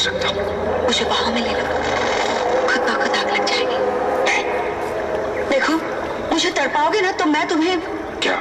सकता हूँ। मुझे बाहों में ले लो, खुद ब खुद आग लग जाएगी। देखो, मुझे तड़पाओगे ना तो मैं तुम्हें क्या?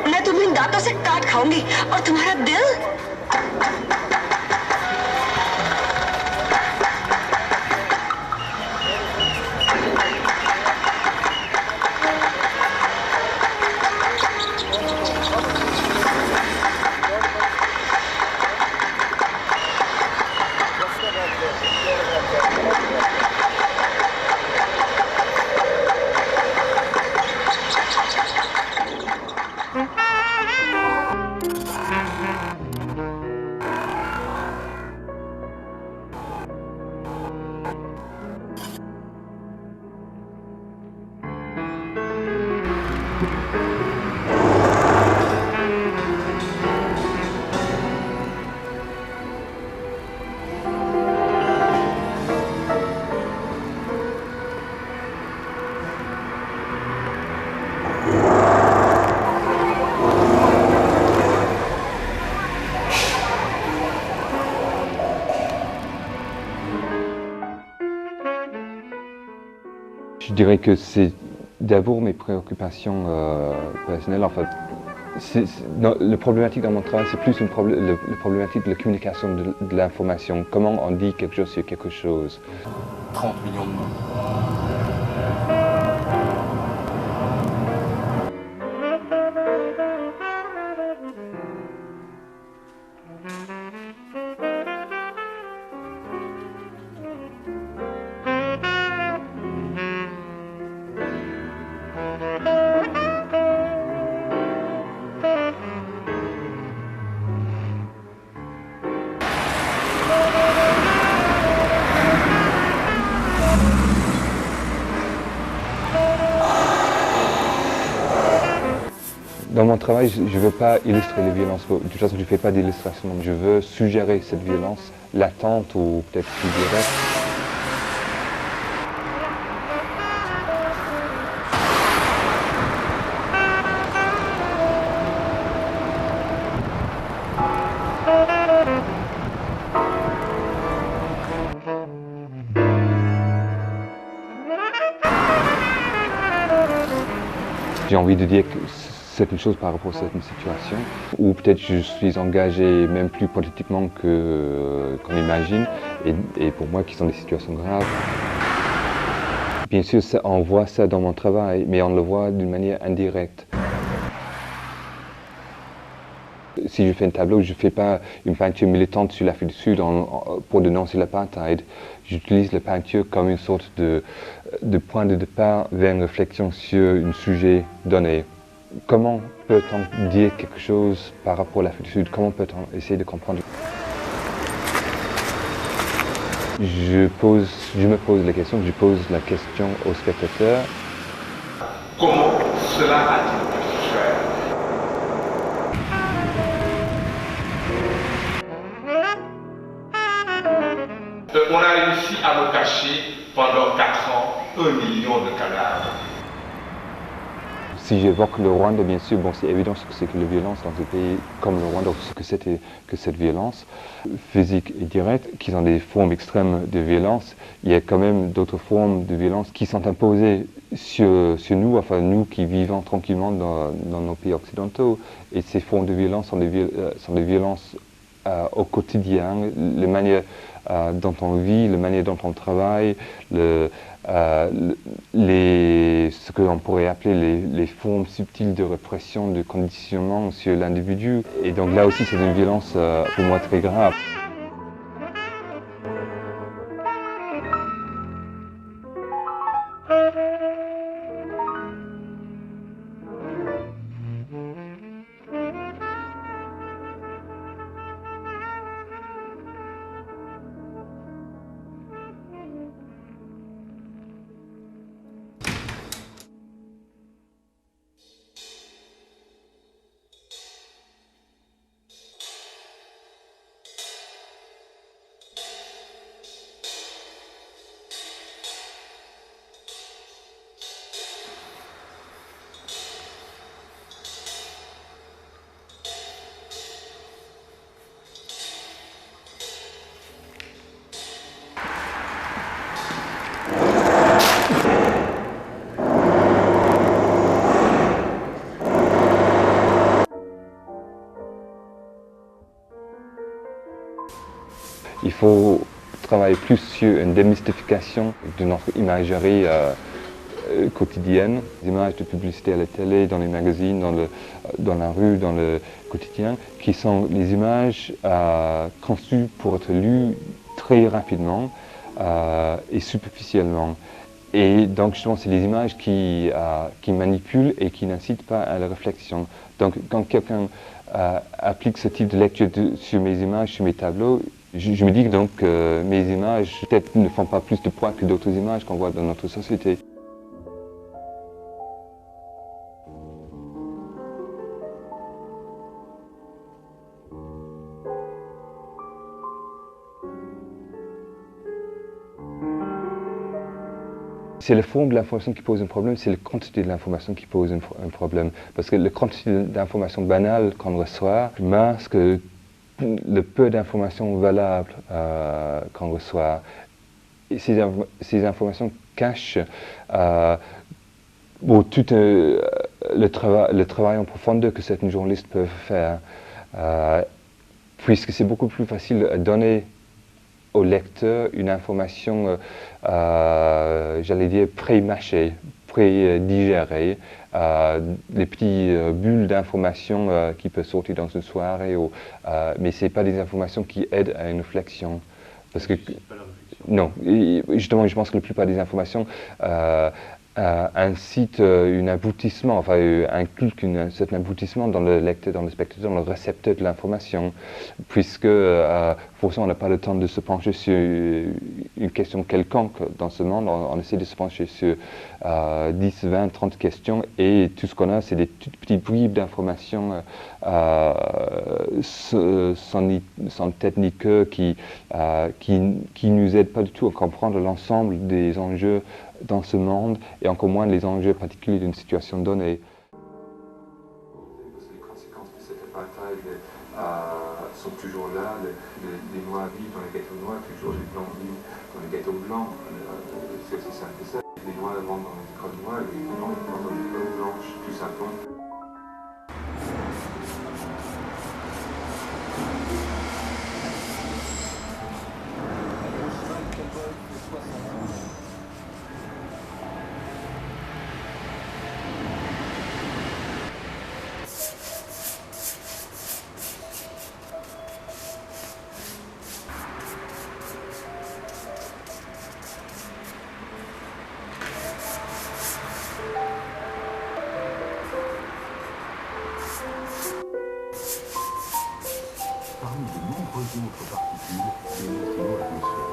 मैं तुम्हें दांतों से काट खाऊंगी और तुम्हारा दिल Je dirais que c'est d'abord mes préoccupations personnelles. En fait, le problématique dans mon travail, c'est plus le problématique de la communication de l'information. Comment on dit quelque chose sur quelque chose. 30 millions de morts. Dans mon travail, je ne veux pas illustrer les violences. De toute façon, je ne fais pas d'illustration. Je veux suggérer cette violence latente ou peut-être plus directe. J'ai envie de dire que certaines choses par rapport à certaines situations, ou peut-être je suis engagé même plus politiquement qu'on imagine, et pour moi qui sont des situations graves. Bien sûr, on voit ça dans mon travail, mais on le voit d'une manière indirecte. Si je fais un tableau, je ne fais pas une peinture militante sur l'Afrique du Sud pour dénoncer l'apartheid. J'utilise la peinture comme une sorte de point de départ vers une réflexion sur un sujet donné. Comment peut-on dire quelque chose par rapport à l'Afrique du Sud? Comment peut-on essayer de comprendre? Je me pose la question, je pose la question aux spectateurs. Comment cela a-t-il pu se faire? On a réussi à me cacher pendant 4 ans 1 million de cadavres. Si j'évoque le Rwanda, bien sûr, bon, c'est évident ce que c'est que la violence dans un pays comme le Rwanda, ce que c'était que cette violence physique et directe, qui sont des formes extrêmes de violence. Il y a quand même d'autres formes de violence qui sont imposées sur nous, enfin nous qui vivons tranquillement dans nos pays occidentaux. Et ces formes de violence sont des violences au quotidien, la manière dont on vit, la manière dont on travaille, ce que l'on pourrait appeler les formes subtiles de répression, de conditionnement sur l'individu. Et donc là aussi, c'est une violence pour moi très grave. faut travailler plus sur une démystification de notre imagerie quotidienne. Les images de publicité à la télé, dans les magazines, dans la rue, dans le quotidien, qui sont les images conçues pour être lues très rapidement et superficiellement. Et donc justement, c'est les images qui manipulent et qui n'incitent pas à la réflexion. Donc quand quelqu'un applique ce type de lecture sur mes images, sur mes tableaux, je me dis que donc mes images peut-être ne font pas plus de poids que d'autres images qu'on voit dans notre société. C'est le fond de l'information qui pose un problème, c'est la quantité de l'information qui pose un problème. Parce que la quantité d'informations banales qu'on reçoit masque le peu d'informations valables qu'on reçoit. Et ces informations cachent tout le travail en profondeur que certains journalistes peuvent faire, puisque c'est beaucoup plus facile à donner au lecteur une information, j'allais dire, pré-mâchée, pré-digérée, des petites bulles d'informations qui peuvent sortir dans une soirée, mais ce n'est pas des informations qui aident à une réflexion. Parce que, non, justement, je pense que la plupart des informations incite un aboutissement, enfin inculque un certain aboutissement dans le lecteur, dans le spectateur, dans le récepteur de l'information, puisque forcément on n'a pas le temps de se pencher sur une question quelconque dans ce monde, on essaie de se pencher sur 10, 20, 30 questions et tout ce qu'on a c'est des toutes petites bribes d'informations sans tête ni queue qui nous aident pas du tout à comprendre l'ensemble des enjeux dans ce monde, et encore moins les enjeux particuliers d'une situation donnée. Les conséquences de cette apartheid sont toujours là, les Noirs vivent dans les ghettos noirs, toujours les Blancs vivent dans les ghettos blancs, c'est aussi simple que ça. Les Noirs vont dans les écoles noires, les Blancs vont dans les écoles blanches, tout simplement. Parmi de nombreuses autres particules, les neutrinos atmosphériques.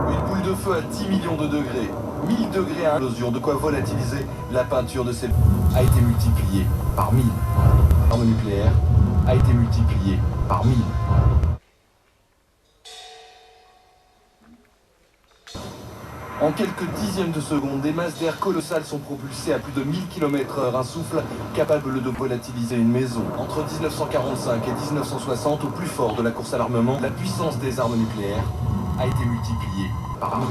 Une boule de feu à 10 millions de degrés, 1000 degrés à implosion, de quoi volatiliser la peinture de ces a été multipliée par 1000. L'arme nucléaire a été multipliée par 1000. En quelques dixièmes de seconde, des masses d'air colossales sont propulsées à plus de 1000 km/h, un souffle capable de volatiliser une maison. Entre 1945 et 1960, au plus fort de la course à l'armement, la puissance des armes nucléaires a été multipliée par 1000.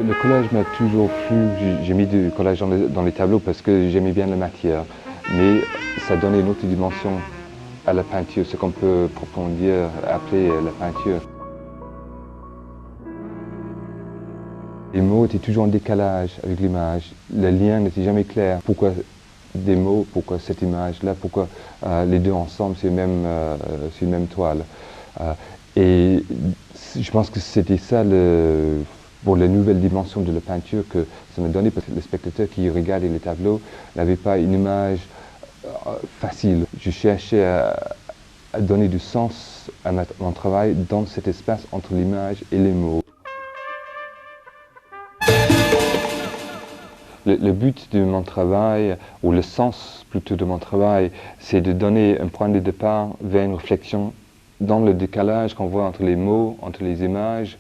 Le collage m'a toujours plu, j'ai mis du collage dans les tableaux parce que j'aimais bien la matière, mais ça donnait une autre dimension à la peinture, ce qu'on peut proprement dire, appeler la peinture. Les mots étaient toujours en décalage avec l'image, le lien n'était jamais clair. Pourquoi des mots, pourquoi cette image-là, pourquoi les deux ensemble sur une même toile. Et je pense que c'était ça pour la nouvelle dimension de la peinture que ça m'a donné, parce que le spectateur qui regardait les tableaux n'avait pas une image facile. Je cherchais à donner du sens à mon travail dans cet espace entre l'image et les mots. Le but de mon travail, ou le sens plutôt de mon travail, c'est de donner un point de départ vers une réflexion dans le décalage qu'on voit entre les mots, entre les images,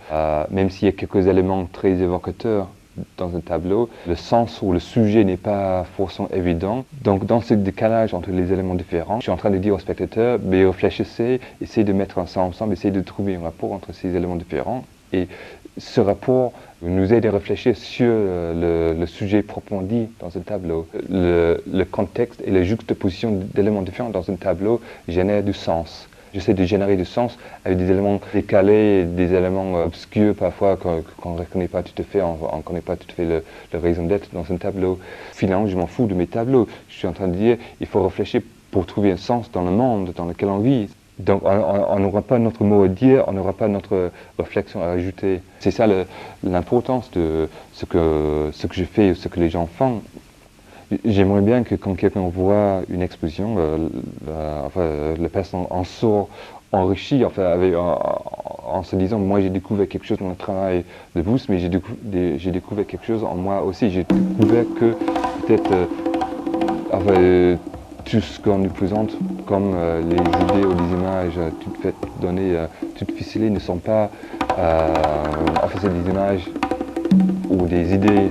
même s'il y a quelques éléments très évocateurs dans un tableau, le sens ou le sujet n'est pas forcément évident. Donc dans ce décalage entre les éléments différents, je suis en train de dire au spectateur, mais réfléchissez, essayez de mettre ça ensemble, essayez de trouver un rapport entre ces éléments différents. Et ce rapport nous aide à réfléchir sur le sujet proprement dit dans un tableau. Le contexte et la juxtaposition d'éléments différents dans un tableau génèrent du sens. J'essaie de générer du sens avec des éléments décalés, des éléments obscurs parfois qu'on ne reconnaît pas tout à fait, on ne connaît pas tout à fait le raison d'être dans un tableau. Finalement, je m'en fous de mes tableaux. Je suis en train de dire qu'il faut réfléchir pour trouver un sens dans le monde dans lequel on vit. Donc on n'aura pas notre mot à dire, on n'aura pas notre réflexion à ajouter. C'est ça l'importance de ce que je fais, ce que les gens font. J'aimerais bien que quand quelqu'un voit une exposition, la personne en sort enrichie, en se disant, moi j'ai découvert quelque chose dans le travail de Booth, mais j'ai découvert quelque chose en moi aussi. J'ai découvert que peut-être tout ce qu'on nous présente comme les idées ou les images toutes faites, données, toutes ficelées ne sont pas c'est des images ou des idées.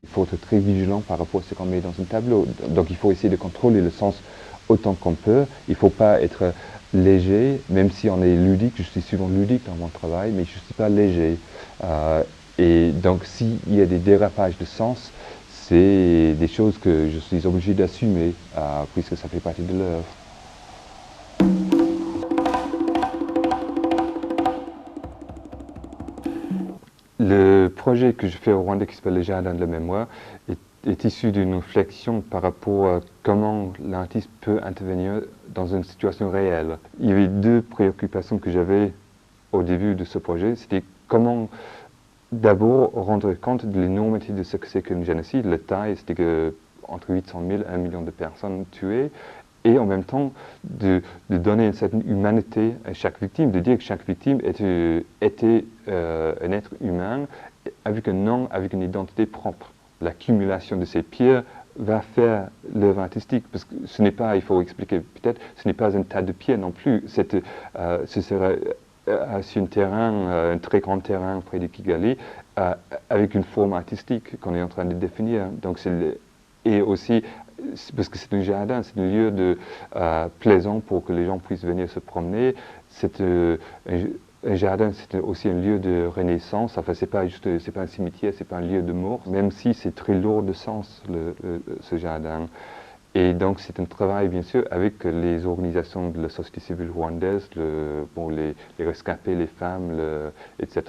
Il faut être très vigilant par rapport à ce qu'on met dans un tableau. Donc il faut essayer de contrôler le sens autant qu'on peut. Il ne faut pas être léger, même si on est ludique. Je suis souvent ludique dans mon travail, mais je ne suis pas léger. Et donc s'il y a des dérapages de sens, c'est des choses que je suis obligé d'assumer, puisque ça fait partie de l'œuvre. Le projet que je fais au Rwanda qui s'appelle le Jardin de la mémoire est issu d'une réflexion par rapport à comment l'artiste peut intervenir dans une situation réelle. Il y avait deux préoccupations que j'avais au début de ce projet. C'était comment d'abord rendre compte de l'énormité de ce que c'est qu'un génocide. La taille, c'était que entre 800 000 et 1 million de personnes tuées. Et en même temps, de donner une certaine humanité à chaque victime, de dire que chaque victime était un être humain avec un nom, avec une identité propre. L'accumulation de ces pierres va faire l'œuvre artistique, parce que ce n'est pas, il faut expliquer peut-être, ce n'est pas un tas de pierres non plus. Ce serait sur un très grand terrain près de Kigali, avec une forme artistique qu'on est en train de définir. Donc et aussi, parce que c'est un jardin, c'est un lieu plaisant pour que les gens puissent venir se promener. Un jardin, c'est aussi un lieu de renaissance. Enfin, c'est pas un cimetière, c'est pas un lieu de mort, même si c'est très lourd de sens, ce jardin. Et donc, c'est un travail, bien sûr, avec les organisations de la société civile rwandaise, les rescapés, les femmes, etc.,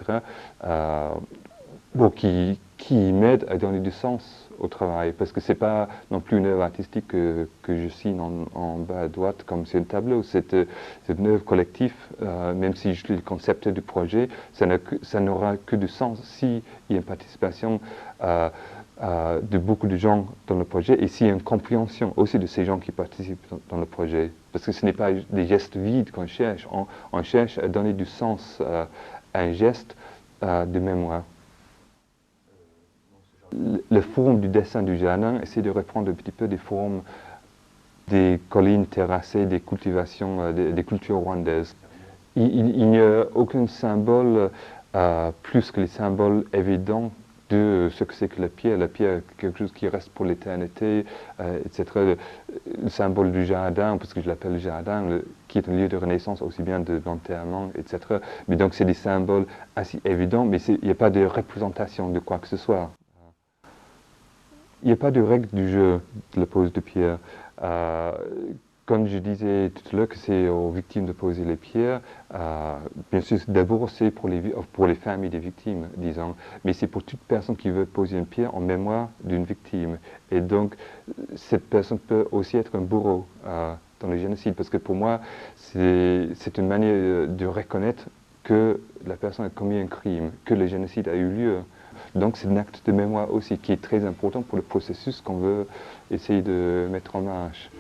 qui m'aident à donner du sens au travail, parce que c'est pas non plus une œuvre artistique que je signe en bas à droite comme sur un tableau. C'est une œuvre collective, même si je suis le concept du projet, ça n'aura que du sens s'il y a une participation de beaucoup de gens dans le projet et s'il y a une compréhension aussi de ces gens qui participent dans le projet. Parce que ce n'est pas des gestes vides qu'on cherche, on cherche à donner du sens à un geste de mémoire. La forme du dessin du jardin essaie de reprendre un petit peu des formes des collines terrassées, des cultivations, des cultures rwandaises. Il n'y a aucun symbole plus que les symboles évidents de ce que c'est que la pierre. La pierre est quelque chose qui reste pour l'éternité, etc. Le symbole du jardin, parce que je l'appelle le jardin, qui est un lieu de renaissance aussi bien d'enterrement, etc. Mais donc c'est des symboles assez évidents, mais il n'y a pas de représentation de quoi que ce soit. Il n'y a pas de règle du jeu de la pose de pierre. Comme je disais tout à l'heure que c'est aux victimes de poser les pierres, bien sûr d'abord c'est pour les familles des victimes, disons, mais c'est pour toute personne qui veut poser une pierre en mémoire d'une victime. Et donc cette personne peut aussi être un bourreau dans le génocide, parce que pour moi c'est une manière de reconnaître que la personne a commis un crime, que le génocide a eu lieu. Donc c'est un acte de mémoire aussi qui est très important pour le processus qu'on veut essayer de mettre en marche.